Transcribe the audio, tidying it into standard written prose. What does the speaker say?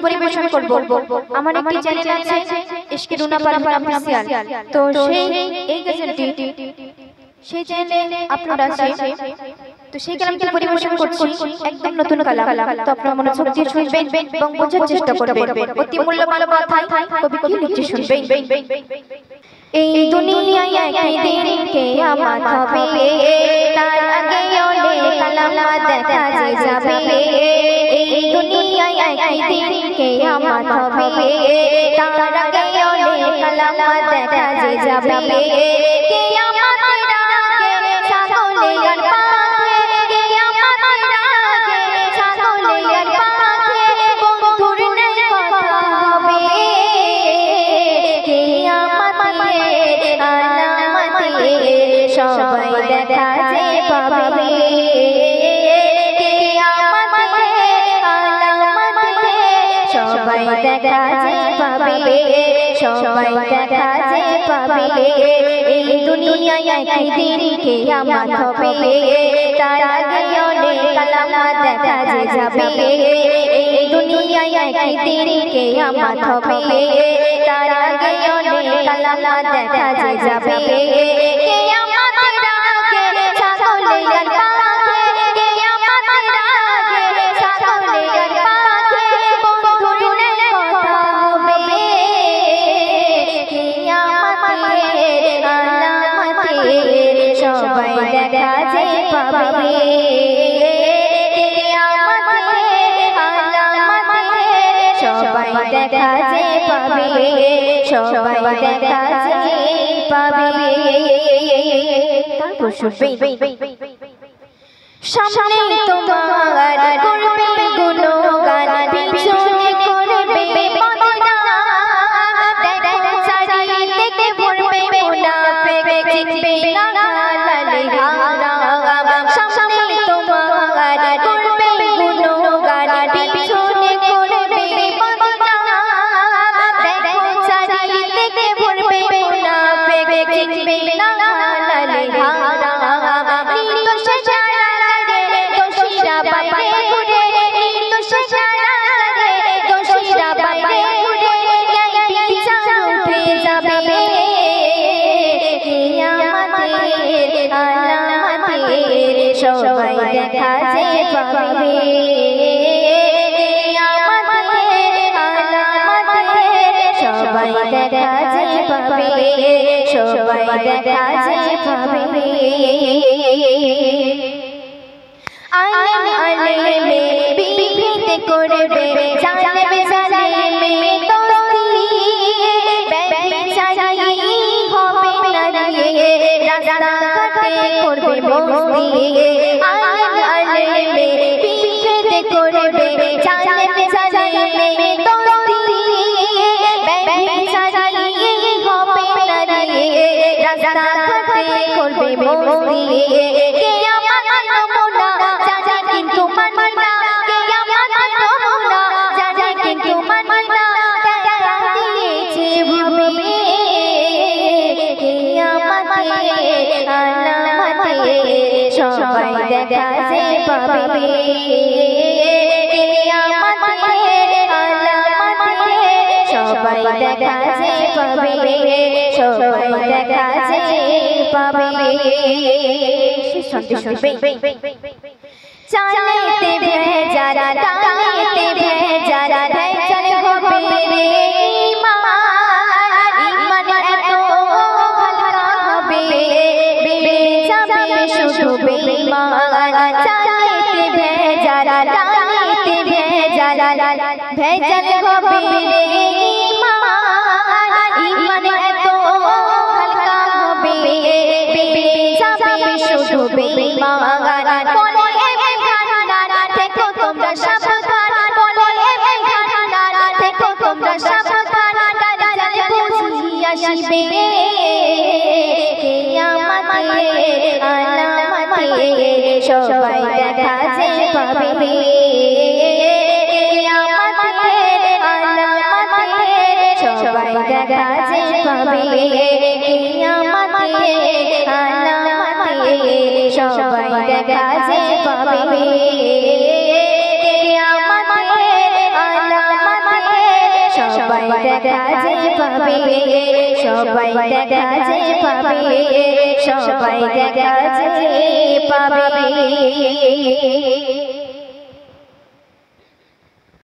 পরিবেশন করব আমার একটি চ্যানেল আছে ইশকে রুনা পারভিন অফিশিয়াল তো এই ক্যাসেটটি সেই চ্যানেলে আপলোড আছে তো সেই কালামটি পরিবেশন করছি একদম নতুন কালাম তো আপনারা মনোযোগ দিয়ে শুনবেন এবং বোঝার চেষ্টা করবেন অতি মূল্যবান কথাই কবি কি লিখছে শুনবেন এই দুনিয়ায় একদিন কিয়ামত হবে তার আগে অনেক আলামত দেখা যাবে এই দুনিয়ায় একদিন কিয়ামত হবে তার আগে অনেক আলামত দেখা যাবে কিয়ামতের আগে ছাগলের পাখে কিয়ামতের আগে ছাগলের পাখে বন্ধুর নাই কথা হবে সবাই দেখা যে পাবে সবাই দেখা যে পাবে সবাই দেখা যে পাবে এই দুনিয়ায় একদিন কিয়ামত হবে তার আগে অনেক আলামত দেখা যে যাবে এই দুনিয়ায় একদিন কিয়ামত হবে তার আগে অনেক আলামত দেখা যে যাবে কিয়ামতের আগে ছাগলের পাখে কিয়ামতের আগে ছাগলের পাখে বন্ধুর নাই কথা হবে কিয়ামতের আলামতে সবাই দেখা যে পাবে কিয়ামতের আলামতে সবাই দেখা যে পাবে সবাই দেখা যে পাবে তারপর শুনবেন সামনে তোমার করবে গুণগান পিছনে করবে বদনাম দেখো চারিদিকে ভরবে মুনাফিক চিনবে না লালে হারাম সামনে তোমার করবে গুণগান পিছনে করবে বদনাম দেখো চারিদিকে ভরবে মুনাফিক চিনবে না লালে হারাম নির্দোষ যারা রে দোষীরা বাইরে ঘুরে নির্দোষ যারা রে দোষীরা বাইরে ঘুরে ন্যায় বিচার উঠে যাবে কিয়ামতের আলামতে সবাই দেখা যে পাবে কিয়ামতের আলামতে সবাই দেখা যে পাবে সবাই দেখা যে পাবে আলেম আলেমে বিভেদ করবে জালেম জালেমে দোস্তি বেচারি হবে নারী রাস্তা ঘাটে করবে মস্তি আলেম আলেমে বিভেদ করবে জালেম জালেমে দোস্তি বেচারি হবে নারী রাস্তা ঘাটে করবে মস্তি কিয়ামতের নমুনা জানে কিন্তু মানে না কিয়ামতের নমুনা জানে কিন্তু মানে না দেখা দিয়েছে ভাবে কিয়ামতের আলামতে সবাই দেখা যে পাবে কিয়ামতের আলামতে সবাই দেখা যে পাবে সবাই দেখা যে পাবে শুনতে শুনবে চালেতে ভেজারা ডালেতে ভেজারা ভেজাল হবে রে ঈমান এত হালকা হবে বেড়ে যাবে শুধু বেঈমান চালেতে ভেজারা ডালেতে ভেজারা ভেজাল হবে রে ঈমান এত হালকা হবে বেড়ে যাবে শুধু বেঈমান বলে এ ভান্ডার থেকে তোমরা সাবধান বলে এ ভান্ডার থেকে তোমরা সাবধান দাজ্জাল বুঝি আসবে কিয়ামতের আলামতে সবাই দেখা যে পাবে কিয়ামতের আলামতে সবাই দেখা যে পাবে কিয়ামতের আলামতে সবাই দেখা যে পাবে কিয়ামতের আলামতে সবাই দেখা যে পাবে, সবাই দেখা যে পাবে, সবাই দেখা যে পাবে।